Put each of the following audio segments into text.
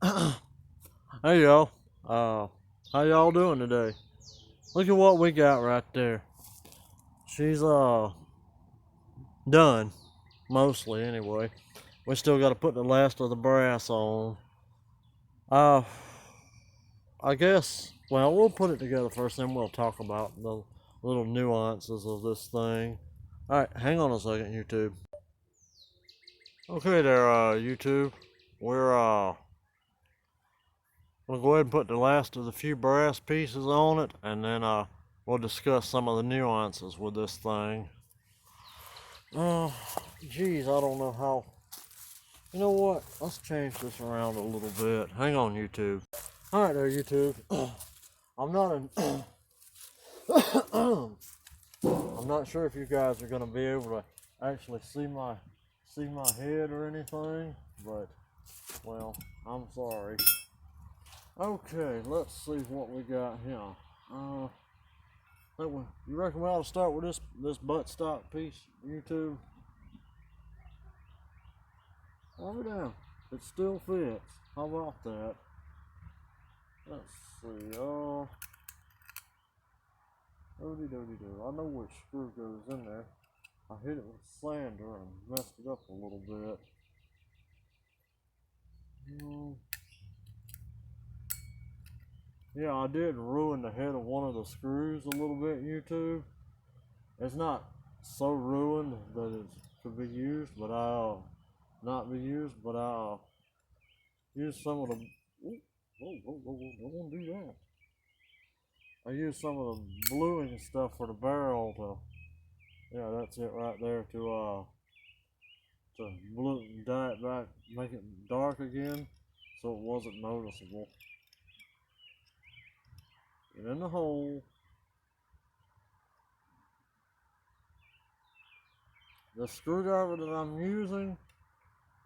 Hey y'all. How y'all doing today? Look at what we got right there. She's done, mostly anyway. We still got to put the last of the brass on. Uh, I guess. Well, we'll put it together first, then we'll talk about the little nuances of this thing. All right, hang on a second, YouTube. Okay, there, YouTube. We're We'll go ahead and put the last of the few brass pieces on it, and then we'll discuss some of the nuances with this thing. Geez, I don't know how. You know what? Let's change this around a little bit. Hang on, YouTube. All right, there, YouTube. I'm not an. I'm not sure if you guys are gonna be able to actually see my head or anything, but well, I'm sorry. Okay, let's see what we got here. You reckon we ought to start with this buttstock piece, YouTube? Over down. It still fits. How about that? Let's see. Doody doody do. I know which screw goes in there. I hit it with sander and messed it up a little bit. Yeah, I did ruin the head of one of the screws a little bit, YouTube. It's not so ruined that it could be used, but I'll not be used, but I'll use some of the. Whoa, don't want to do that. I use some of the bluing stuff for the barrel to, yeah, that's it right there, to blue, dye it back, make it dark again, so it wasn't noticeable. Get in the hole. The screwdriver that I'm using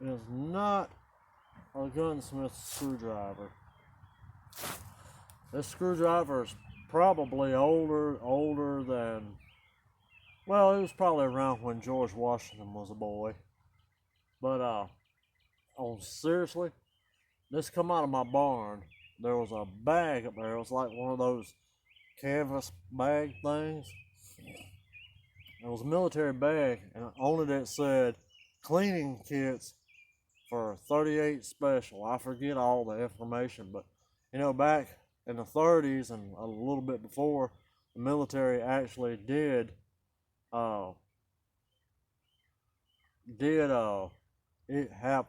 is not a gunsmith screwdriver. This screwdriver is probably older than, well, it was probably around when George Washington was a boy. But oh, seriously, this come out of my barn. There was a bag up there. It was like one of those canvas bag things. It was a military bag, and on it said cleaning kits for 38 special. I forget all the information, but back in the 30s and a little bit before, the military actually uh did it have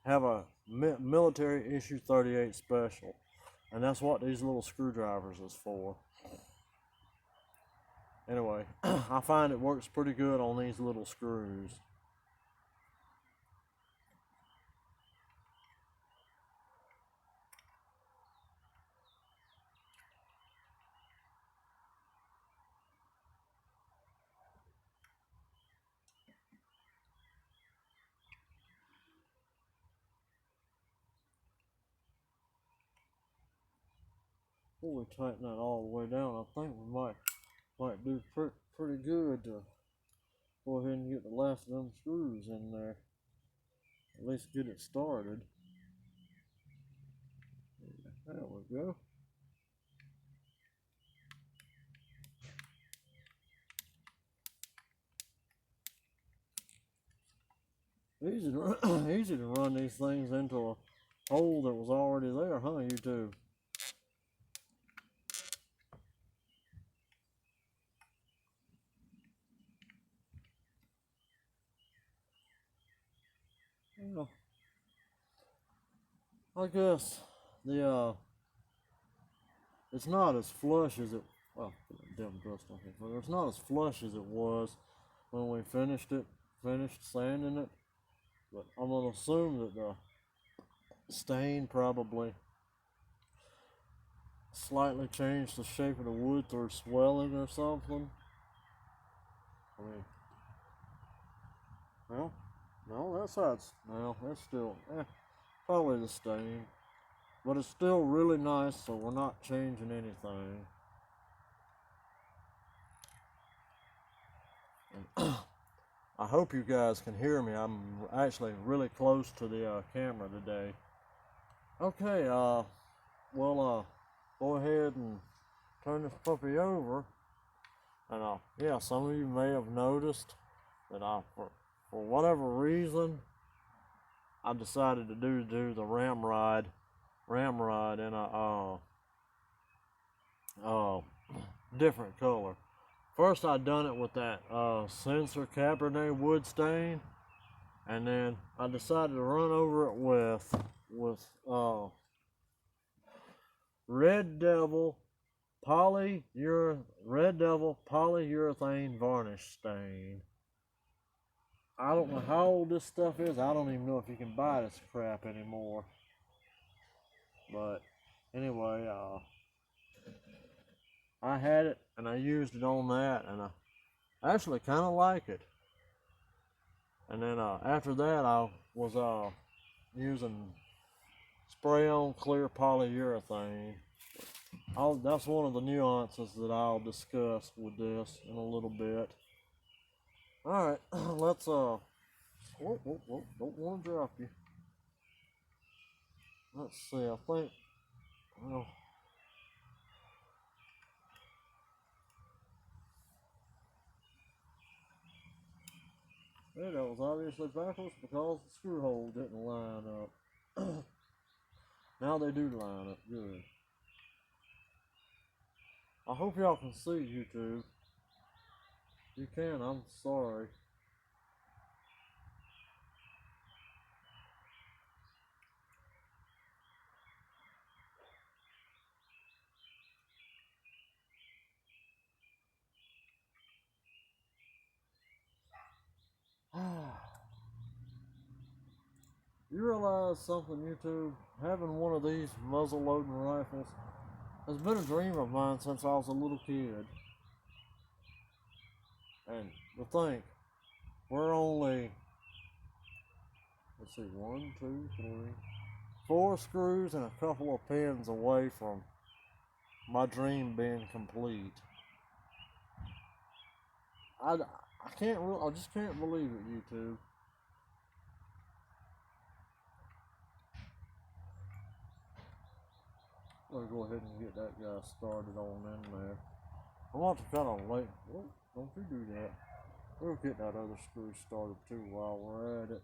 a military issue 38 special, and that's what these little screwdrivers is for. Anyway, I find it works pretty good on these little screws. Before we tighten that all the way down, I think we might do pretty good to go ahead and get the last of them screws in there. At least get it started. There we go. Easy to run these things into a hole that was already there, huh, YouTube? Well, I guess the it's not as flush as it. Well, damn dust on here, but it's not as flush as it was when we finished sanding it. But I'm gonna assume that the stain probably slightly changed the shape of the wood through swelling or something. I mean, well, no, that side's, well, that's still, probably the stain. But it's still really nice, so we're not changing anything. And I hope you guys can hear me. I'm actually really close to the camera today. Okay, we'll go ahead and turn this puppy over. And yeah, some of you may have noticed that for whatever reason, I decided to do the ramrod in a different color. First, I done it with that Sensor Cabernet wood stain, and then I decided to run over it with Red Devil polyurethane varnish stain. I don't know how old this stuff is. I don't even know if you can buy this crap anymore. But anyway, I had it and I used it on that, and I actually kind of like it. And then after that, I was using spray-on clear polyurethane. That's one of the nuances that I'll discuss with this in a little bit. All right, let's whoa, don't want to drop you. Let's see. I think, well, that was obviously backwards because the screw hole didn't line up. Now they do line up good. I hope y'all can see YouTube. If you can, I'm sorry. You realize something, YouTube? Having one of these muzzle loading rifles has been a dream of mine since I was a little kid. And to think, we're only, let's see, 1, 2, 3, 4 screws and a couple of pins away from my dream being complete. I just can't believe it, YouTube. I'll go ahead and get that guy started on in there. I want to kind of late. Whoa, don't you do that. We'll get that other screw started too while we're at it.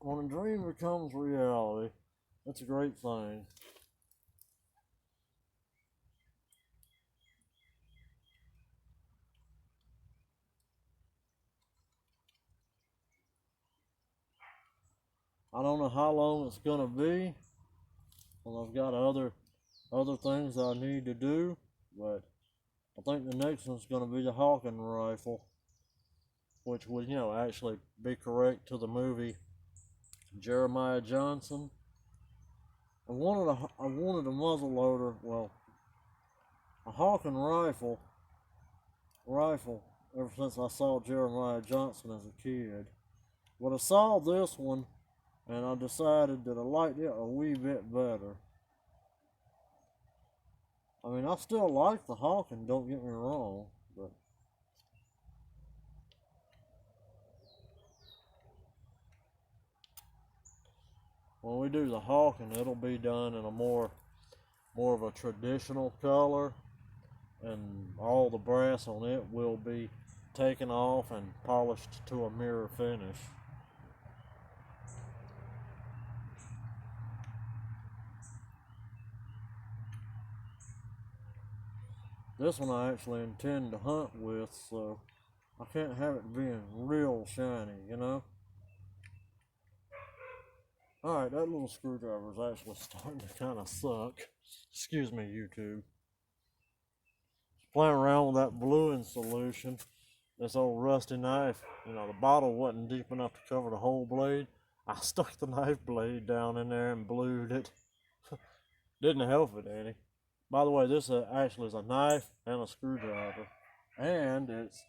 When a dream becomes reality, that's a great thing. I don't know how long it's gonna be. Well, I've got other things I need to do, but I think the next one's gonna be the Hawking rifle, which would, actually be correct to the movie Jeremiah Johnson. I wanted a muzzle loader, well, a Hawking rifle ever since I saw Jeremiah Johnson as a kid. But I saw this one and I decided that I liked it a wee bit better. I mean, I still like the Hawking, don't get me wrong, but when we do the Hawking, it'll be done in a more of a traditional color, and all the brass on it will be taken off and polished to a mirror finish. This one I actually intend to hunt with, so I can't have it being real shiny. Alright, that little screwdriver is actually starting to kind of suck. Excuse me, YouTube. Playing around with that bluing solution, this old rusty knife, the bottle wasn't deep enough to cover the whole blade. I stuck the knife blade down in there and blued it. Didn't help it any. By the way, this actually is a knife and a screwdriver. And it's,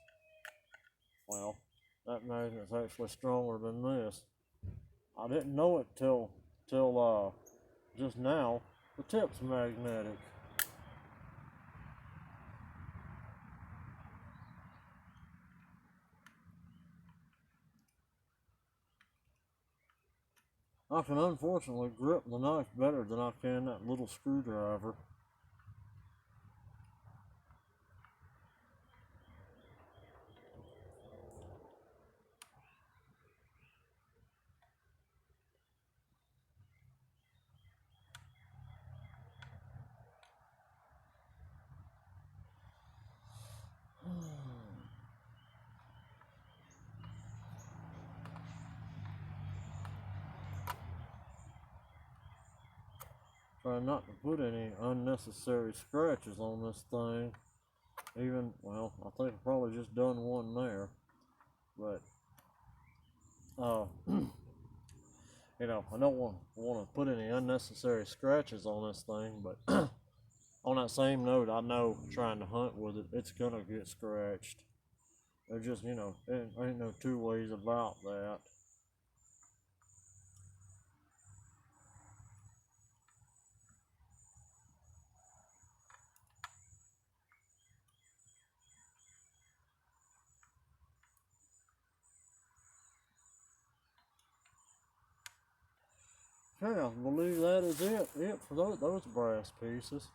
well, that magnet's actually stronger than this. I didn't know it till just now. The tip's magnetic. I can unfortunately grip the knife better than I can that little screwdriver. Try not to put any unnecessary scratches on this thing. Even, well, I think I've probably just done one there. But, you know, I don't want to put any unnecessary scratches on this thing, but on that same note, I know trying to hunt with it, it's gonna get scratched. There's just, you know, there ain't no two ways about that. Okay, I believe that is it for those brass pieces.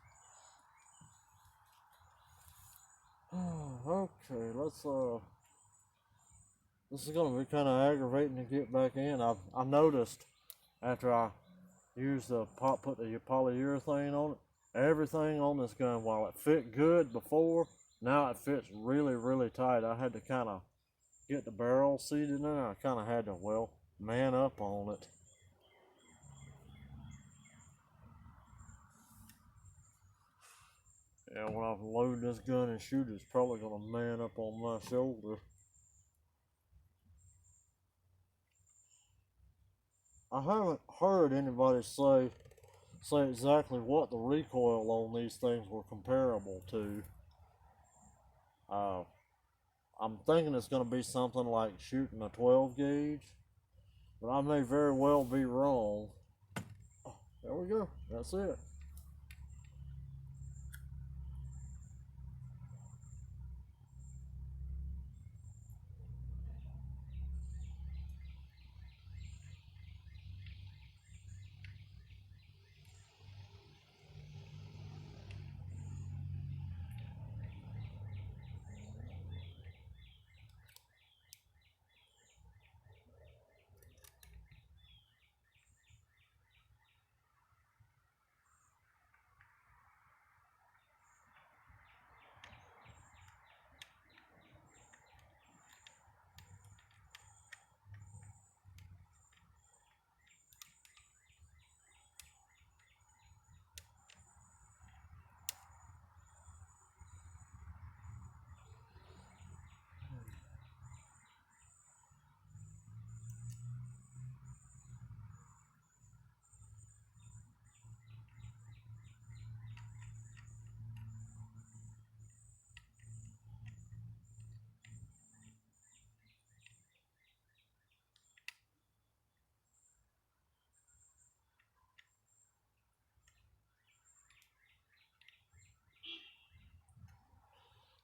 Okay, let's this is gonna be kind of aggravating to get back in. I noticed after I used put the polyurethane on it, everything on this gun, while it fit good before, now it fits really, really tight. I had to kind of get the barrel seated in there. I kind of had to, well, man up on it. Yeah, when I load this gun and shoot, it's probably gonna man up on my shoulder. I haven't heard anybody say exactly what the recoil on these things were comparable to. I'm thinking it's gonna be something like shooting a 12 gauge, but I may very well be wrong. Oh, there we go. That's it.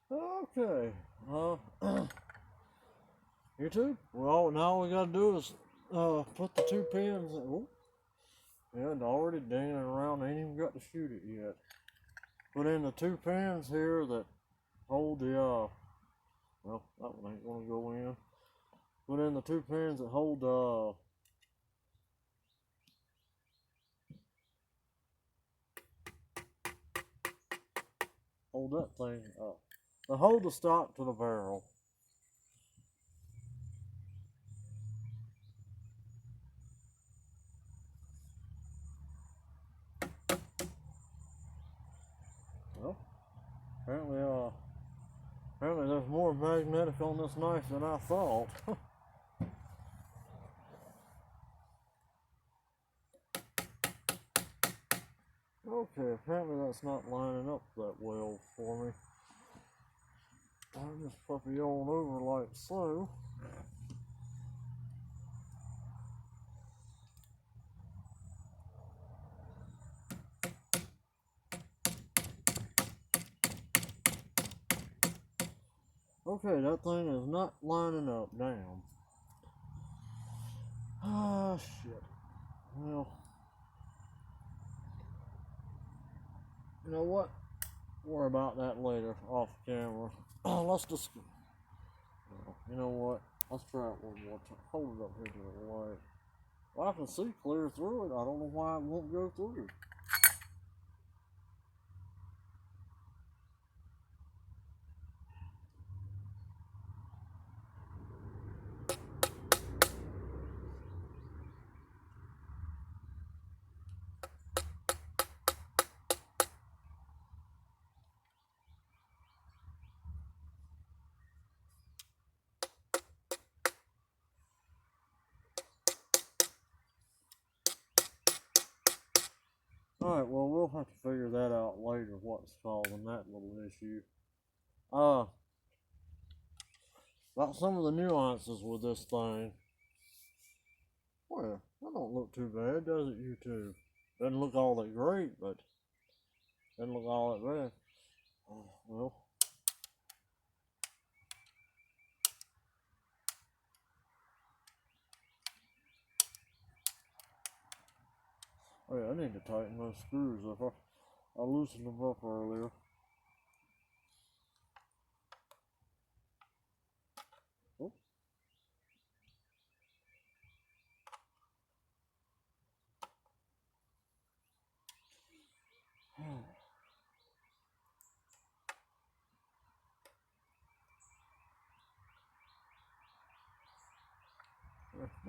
Okay. YouTube. Well, now all we gotta do is put the two pins. Oh, yeah, it's already dinging around. I ain't even got to shoot it yet. Put in the two pins here that hold the well, that one ain't gonna go in. Put in the two pins that hold that thing up. To hold the stock to the barrel. Well, apparently there's more magnetic on this knife than I thought. Okay, apparently that's not lining up that well for me. Turn this puppy on over like so. Okay, that thing is not lining up. Damn. Ah, shit. Well, you know what? Worry about that later off camera. Let's just, you know what? Let's try it one more time. Hold it up here to the light. Well, I can see clear through it. I don't know why it won't go through. Alright, well, we'll have to figure that out later, what's causing that little issue. About some of the nuances with this thing. Well, that don't look too bad, does it, YouTube? Doesn't look all that great, but doesn't look all that bad. Well, oh yeah, I need to tighten those screws up. I loosened them up earlier. Oh.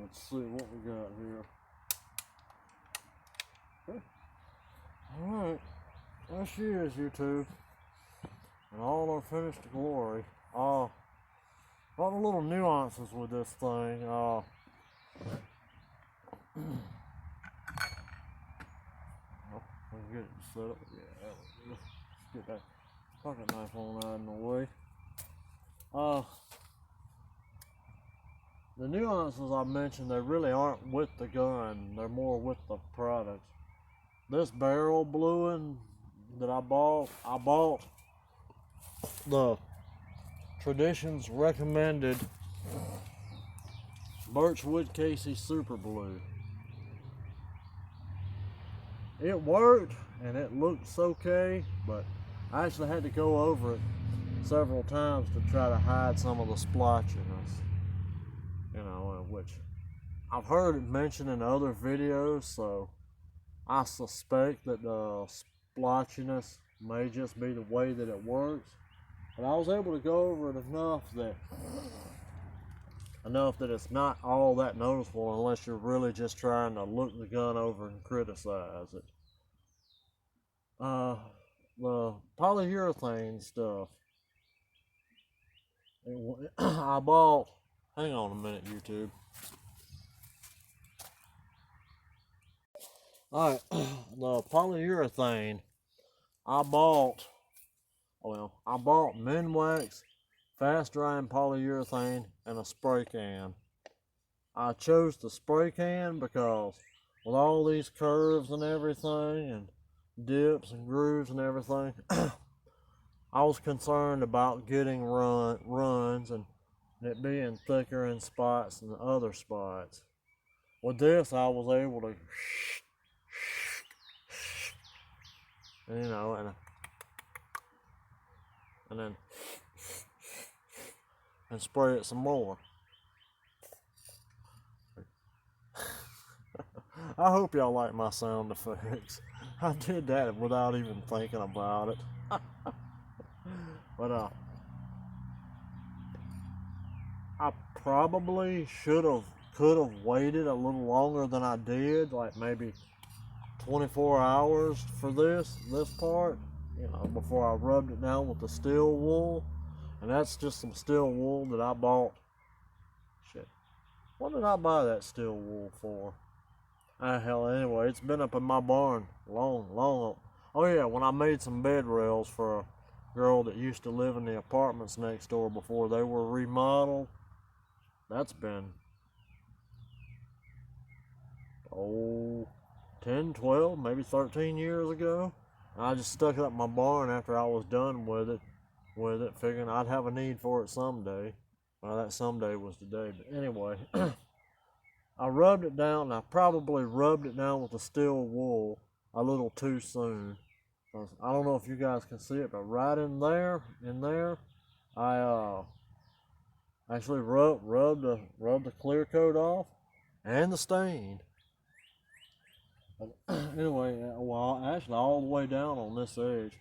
Let's see what we got here. Okay. Alright, there she is, YouTube. And all our finished glory. All the little nuances with this thing. Oh, we can get it set up. Yeah, there we go. Let's get that pocket knife on out of the way. The nuances I mentioned, they really aren't with the gun. They're more with the product. This barrel bluing that I bought the Traditions recommended Birchwood Casey Super Blue. It worked and it looks okay, but I actually had to go over it several times to try to hide some of the splotchiness, you know, which I've heard it mentioned in other videos, so I suspect that the splotchiness may just be the way that it works. But I was able to go over it enough that it's not all that noticeable unless you're really just trying to look the gun over and criticize it. The polyurethane stuff. I bought, hang on a minute, YouTube. Alright, the polyurethane, I bought Minwax, fast drying polyurethane, and a spray can. I chose the spray can because with all these curves and everything, and dips and grooves and everything, I was concerned about getting runs and it being thicker in spots than the other spots. With this, I was able to, you know, and then spray it some more. I hope y'all like my sound effects. I did that without even thinking about it. But I probably could have waited a little longer than I did, like maybe 24 hours for this part, you know, before I rubbed it down with the steel wool. And that's just some steel wool that I bought. Shit, what did I buy that steel wool for? Hell, anyway, it's been up in my barn long. Oh yeah, when I made some bed rails for a girl that used to live in the apartments next door before they were remodeled. That's been 10, 12, maybe 13 years ago. And I just stuck it up my barn after I was done with it, figuring I'd have a need for it someday. Well, that someday was today, but anyway. I rubbed it down, and I probably rubbed it down with the steel wool a little too soon. I don't know if you guys can see it, but right in there, I actually rubbed the clear coat off and the stain. But anyway, well, actually all the way down on this edge.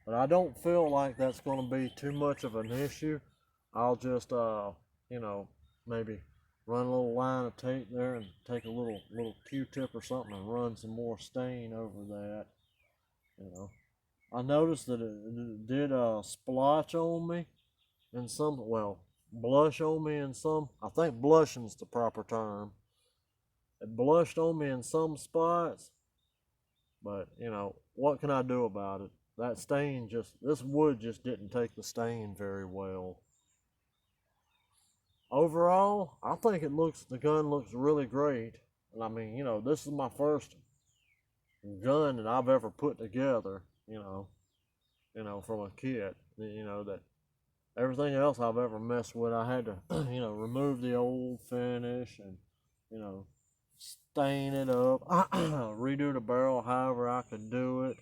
But I don't feel like that's going to be too much of an issue. I'll just, you know, maybe run a little line of tape there and take a little Q-tip or something and run some more stain over that. You know, I noticed that it did splotch on me in some, well, blush on me in some. I think blushing's the proper term. It blushed on me in some spots, but you know, what can I do about it? That stain this wood just didn't take the stain very well. Overall, I think the gun looks really great. And I mean, you know, this is my first gun that I've ever put together, you know, from a kit, you know, that everything else I've ever messed with, I had to, you know, remove the old finish and, you know, stain it up, redo the barrel however I could do it,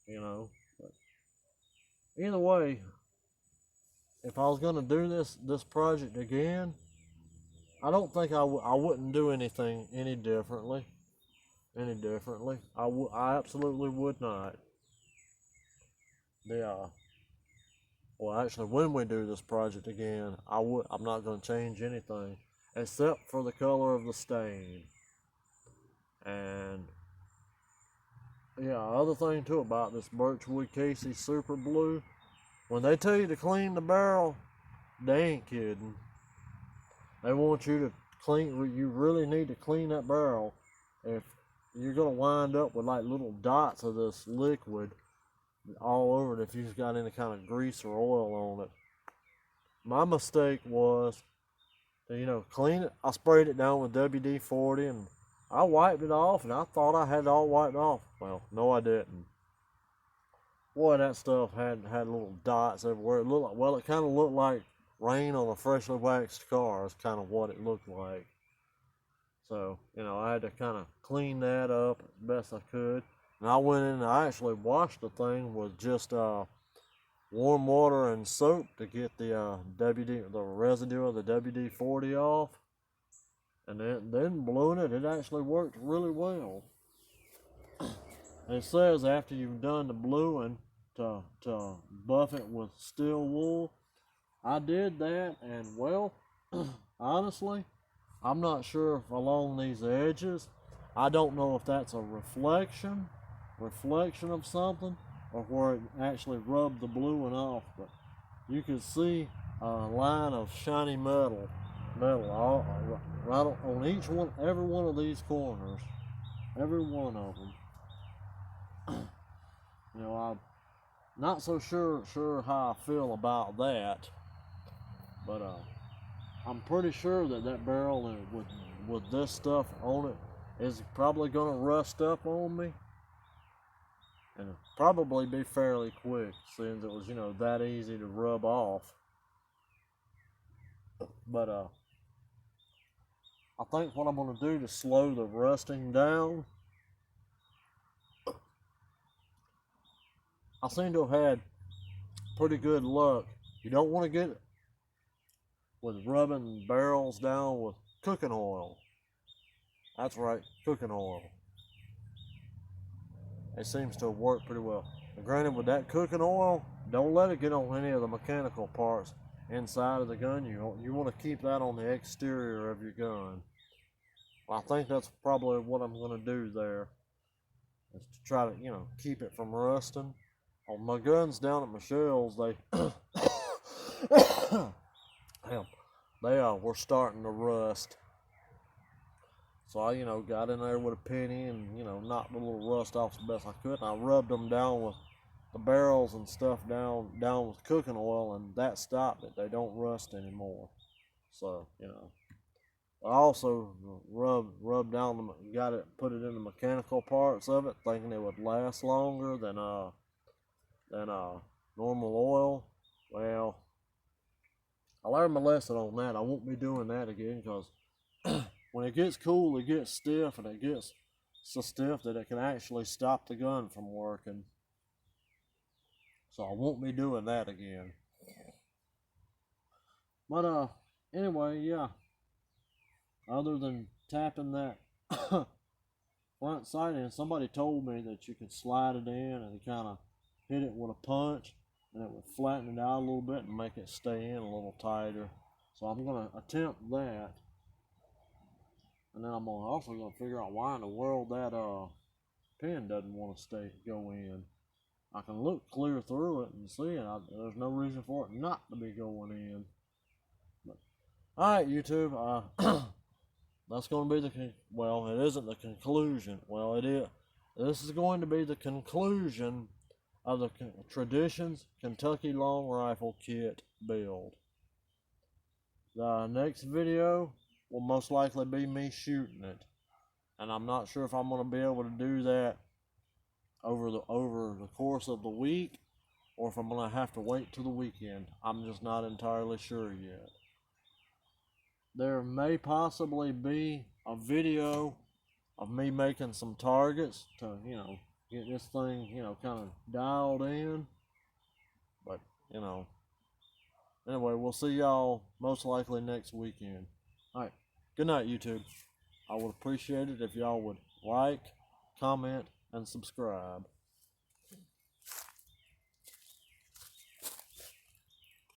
you know. But either way, if I was going to do this project again, I don't think I wouldn't do anything any differently. I absolutely would not. Well, actually, when we do this project again, I'm not going to change anything except for the color of the stain. And yeah, other thing too about this Birchwood Casey Super Blue, when they tell you to clean the barrel, they ain't kidding. They want you to you really need to clean that barrel. If you're gonna wind up with like little dots of this liquid all over it if you've got any kind of grease or oil on it. My mistake was to, you know, clean it. I sprayed it down with WD-40 and I wiped it off, and I thought I had it all wiped off. Well, no, I didn't. Boy, that stuff had little dots everywhere. It looked like, well, it kind of looked like rain on a freshly waxed car. Is kind of what it looked like. So, you know, I had to kind of clean that up as best I could. And I went in and I actually washed the thing with just warm water and soap to get the residue of the WD-40 off. And then bluing it actually worked really well. It says after you've done the bluing to buff it with steel wool. I did that, and well, honestly, I'm not sure if along these edges, I don't know if that's a reflection of something, or where it actually rubbed the bluing off, but you can see a line of shiny metal all, right on each one, every one of these corners, every one of them. You know, I'm not so sure how I feel about that, but I'm pretty sure that barrel with this stuff on it is probably going to rust up on me, and it'll probably be fairly quick since it was, you know, that easy to rub off. But I think what I'm going to do to slow the rusting down, I seem to have had pretty good luck. You don't want to get it with rubbing barrels down with cooking oil. That's right, cooking oil. It seems to have worked pretty well. But granted, with that cooking oil, don't let it get on any of the mechanical parts inside of the gun. You want to keep that on the exterior of your gun. I think that's probably what I'm going to do there, is to try to, you know, keep it from rusting. On my guns down at Michelle's, they were starting to rust. So I, you know, got in there with a penny and, you know, knocked the little rust off as best I could. And I rubbed them down with the barrels and stuff down with cooking oil, and that stopped it. They don't rust anymore. So, you know, I also rubbed down put it in the mechanical parts of it, thinking it would last longer than normal oil. Well, I learned my lesson on that. I won't be doing that again, because when it gets cool, it gets stiff, and it gets so stiff that it can actually stop the gun from working. So I won't be doing that again. But anyway, yeah. Other than tapping that front sight in, somebody told me that you could slide it in and kind of hit it with a punch, and it would flatten it out a little bit and make it stay in a little tighter. So I'm gonna attempt that, and then I'm also gonna figure out why in the world that pin doesn't want to go in. I can look clear through it and see it. There's no reason for it not to be going in. But, all right, YouTube. That's going to be well, it isn't the conclusion. Well, it is. This is going to be the conclusion of the Traditions Kentucky Long Rifle Kit build. The next video will most likely be me shooting it, and I'm not sure if I'm going to be able to do that over the course of the week, or if I'm going to have to wait till the weekend. I'm just not entirely sure yet. There may possibly be a video of me making some targets to, get this thing, kind of dialed in. But, anyway, we'll see y'all most likely next weekend. Alright, good night, YouTube. I would appreciate it if y'all would like, comment, and subscribe.